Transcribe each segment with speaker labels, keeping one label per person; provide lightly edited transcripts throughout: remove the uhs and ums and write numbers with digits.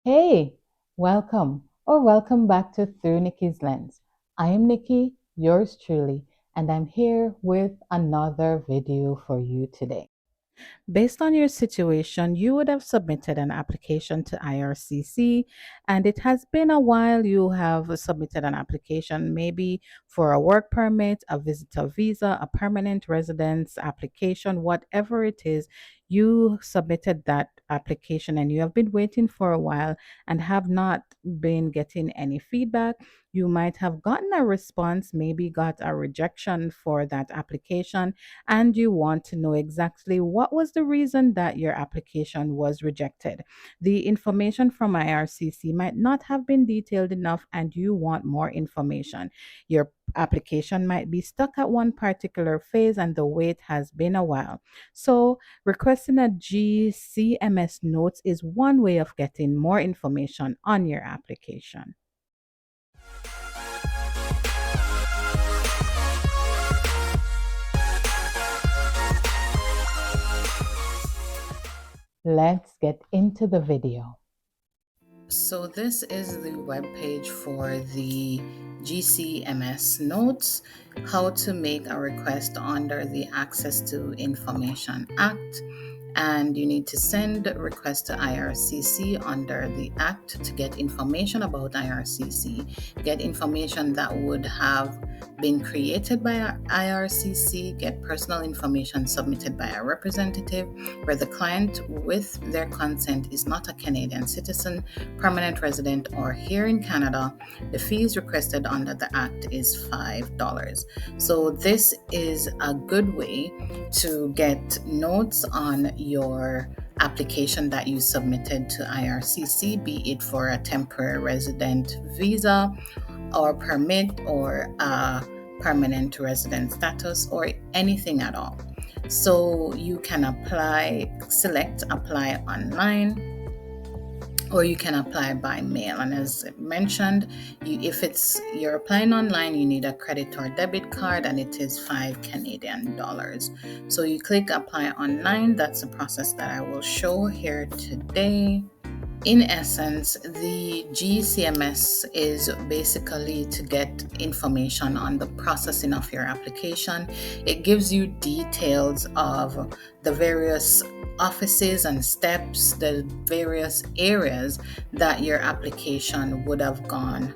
Speaker 1: Hey, welcome back to Through Nikki's Lens. I am Nikki, yours truly, and I'm here with another video for you today. Based on your situation, you would have submitted an application to IRCC, and it has been a while you have submitted an application, maybe for a work permit, a visitor visa, a permanent residence application, whatever it is. You submitted that application and you have been waiting for a while and have not been getting any feedback. You might have gotten a response, maybe got a rejection for that application, and you want to know exactly what was the reason that your application was rejected. The information from IRCC might not have been detailed enough, and you want more information. Your application might be stuck at one particular phase, and the wait has been a while. So, requesting a GCMS notes is one way of getting more information on your application. Let's get into the video. So this is the web page for the GCMS notes, how to make a request under the Access to Information Act. And you need to send a request to IRCC under the Act to get information about IRCC, get information that would have been created by IRCC, get personal information submitted by a representative where the client, with their consent, is not a Canadian citizen, permanent resident, or here in Canada. The fees requested under the Act is $5. So this is a good way to get notes on your application that you submitted to IRCC, be it for a temporary resident visa or permit or a permanent resident status or anything at all. So you can select apply online, or you can apply by mail. And as mentioned, if you're applying online, you need a credit or debit card, and it is $5 Canadian. So you click apply online. That's the process that I will show here today. In essence, the GCMS is basically to get information on the processing of your application. It gives you details of the various offices and steps, the various areas that your application would have gone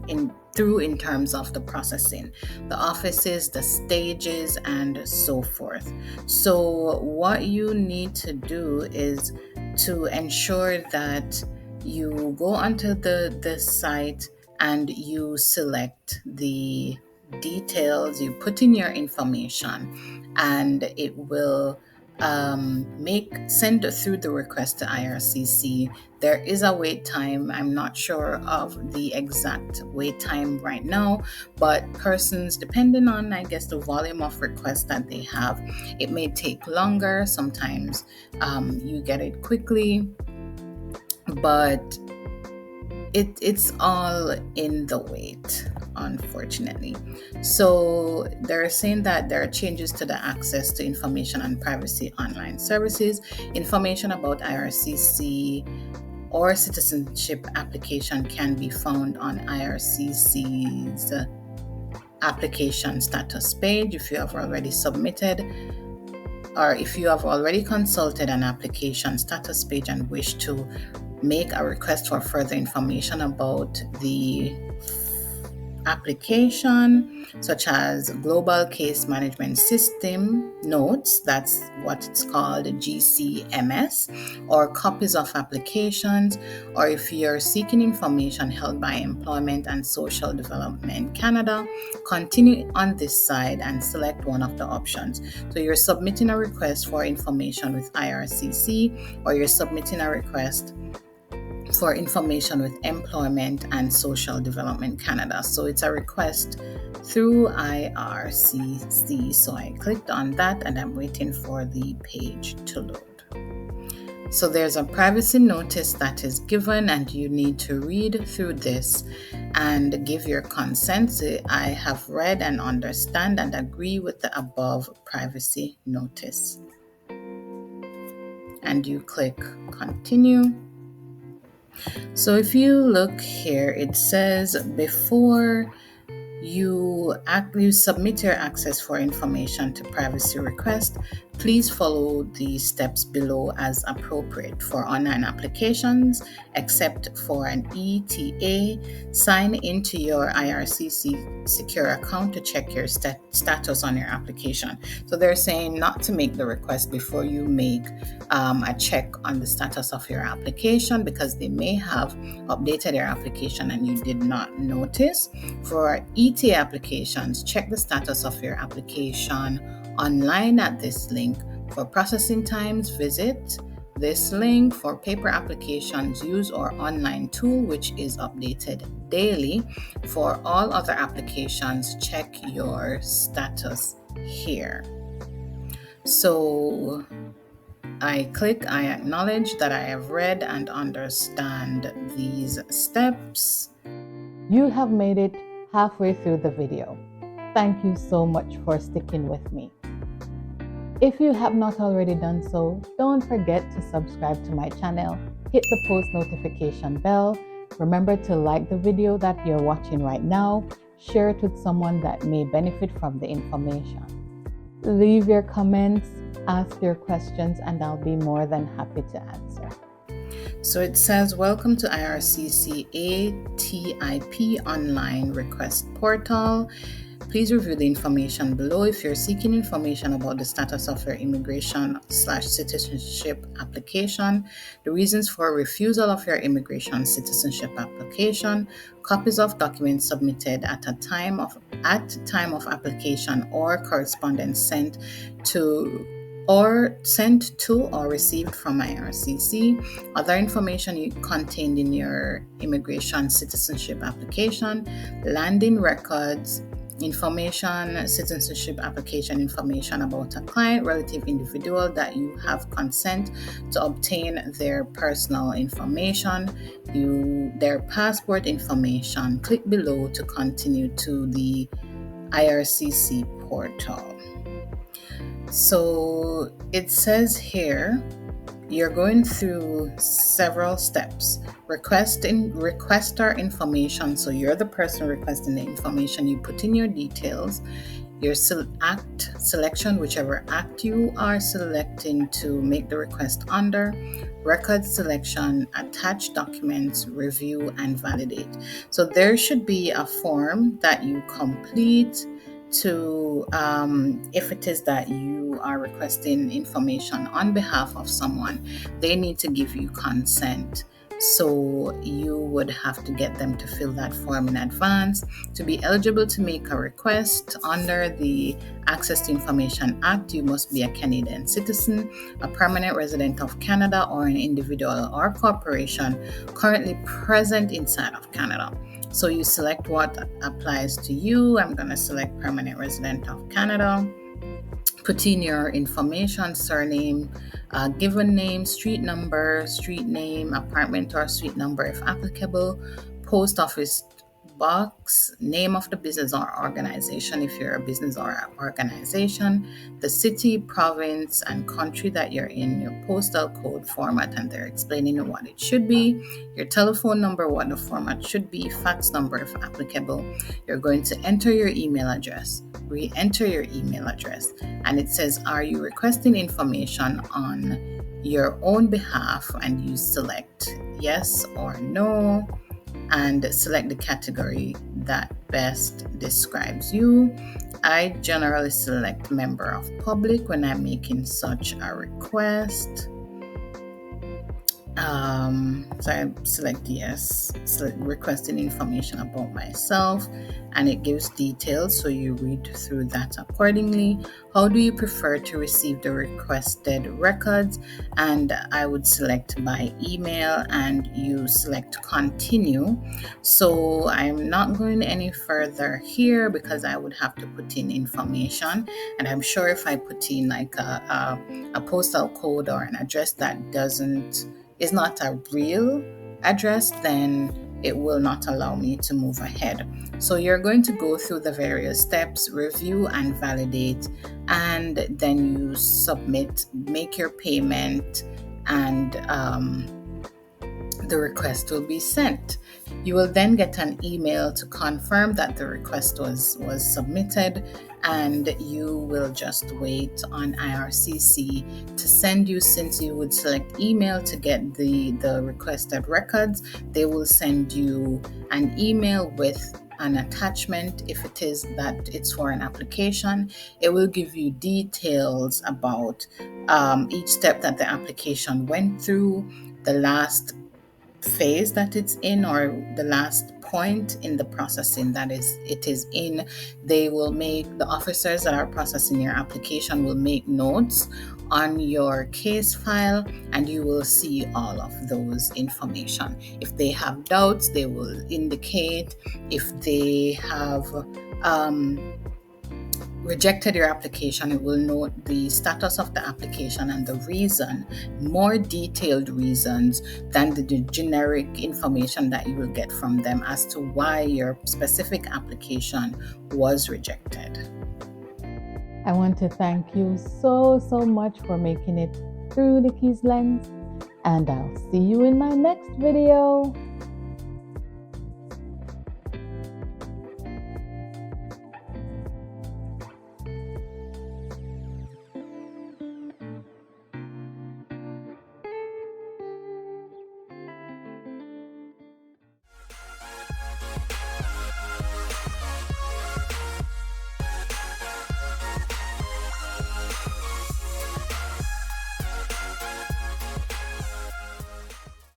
Speaker 1: in terms of the processing, the offices, the stages, and so forth. So what you need to do is to ensure that you go onto the site and you select the details, you put in your information, and it will send through the request to IRCC. There is a wait time. I'm not sure of the exact wait time right now, but persons, depending on, I guess, the volume of requests that they have, it may take longer. Sometimes you get it quickly, but it's all in the wait, unfortunately. So they're saying that there are changes to the Access to Information and Privacy online services. Information about IRCC or citizenship application can be found on IRCC's application status page. If you have already submitted, or if you have already consulted an application status page and wish to make a request for further information about the application, such as Global Case Management System notes, that's what it's called, GCMS, or copies of applications, or if you're seeking information held by Employment and Social Development Canada, continue on this side and select one of the options. So you're submitting a request for information with IRCC, or you're submitting a request for information with Employment and Social Development Canada. So it's a request through IRCC. So I clicked on that and I'm waiting for the page to load. So there's a privacy notice that is given, and you need to read through this and give your consent. So I have read and understand and agree with the above privacy notice. And you click continue. So if you look here, it says before you submit your access for information to privacy request, please follow the steps below as appropriate. For online applications, except for an ETA, sign into your IRCC secure account to check your status on your application. So they're saying not to make the request before you make a check on the status of your application, because they may have updated your application and you did not notice. For ETA applications, check the status of your application online at this link. For processing times, visit this link. For paper applications, use our online tool, which is updated daily. For all other applications, check your status here. So I acknowledge that I have read and understand these steps.
Speaker 2: You have made it halfway through the video. Thank you so much for sticking with me. If you have not already done so, don't forget to subscribe to my channel, hit the post notification bell. Remember to like the video that you're watching right now, share it with someone that may benefit from the information. Leave your comments, ask your questions, and I'll be more than happy to answer.
Speaker 1: So it says, welcome to IRCC ATIP online request portal. Please review the information below. If you're seeking information about the status of your immigration/citizenship application, the reasons for refusal of your immigration citizenship application, copies of documents submitted at time of application, or correspondence sent to or received from IRCC, other information contained in your immigration citizenship application, landing records, information, citizenship application information about a client, relative, individual that you have consent to obtain their personal information, their passport information. Click below to continue to the IRCC portal. So it says here, you're going through several steps. Requester information. So you're the person requesting the information. You put in your details, your act selection, whichever act you are selecting to make the request under, record selection, attach documents, review, and validate. So there should be a form that you complete to, if it is that you are requesting information on behalf of someone, they need to give you consent. So you would have to get them to fill that form in advance. To be eligible to make a request under the Access to Information Act, you must be a Canadian citizen, a permanent resident of Canada, or an individual or corporation currently present inside of Canada. So you select what applies to you. I'm going to select permanent resident of Canada. Put in your information, surname, given name, street number, street name, apartment or suite number if applicable, post office box, name of the business or organization if you're a business or organization, the city, province, and country that you're in, your postal code format, and they're explaining what it should be, your telephone number, what the format should be, fax number if applicable. You're going to enter your email address, re-enter your email address, and it says, are you requesting information on your own behalf? And you select yes or no, and select the category that best describes you. I generally select member of public when I'm making such a request. So I select yes, select requesting information about myself, and it gives details, so you read through that accordingly. How do you prefer to receive the requested records? And I would select by email, and you select continue. So I'm not going any further here because I would have to put in information, and I'm sure if I put in like a postal code or an address that is not a real address, then it will not allow me to move ahead. So you're going to go through the various steps, review and validate, and then you submit, make your payment, and the request will be sent. You will then get an email to confirm that the request was submitted, and you will just wait on IRCC to send you, since you would select email to get the requested records. They will send you an email with an attachment. If it is that it's for an application, it will give you details about each step that the application went through, the last phase that it's in, or the last point in the processing that it is in. They will make, the officers that are processing your application will make notes on your case file, and you will see all of those information. If they have doubts, they will indicate. If they have rejected your application, it will note the status of the application and the reason, more detailed reasons than the generic information that you will get from them as to why your specific application was rejected.
Speaker 2: I want to thank you so much for making it through Nicky's Lens, and I'll see you in my next video.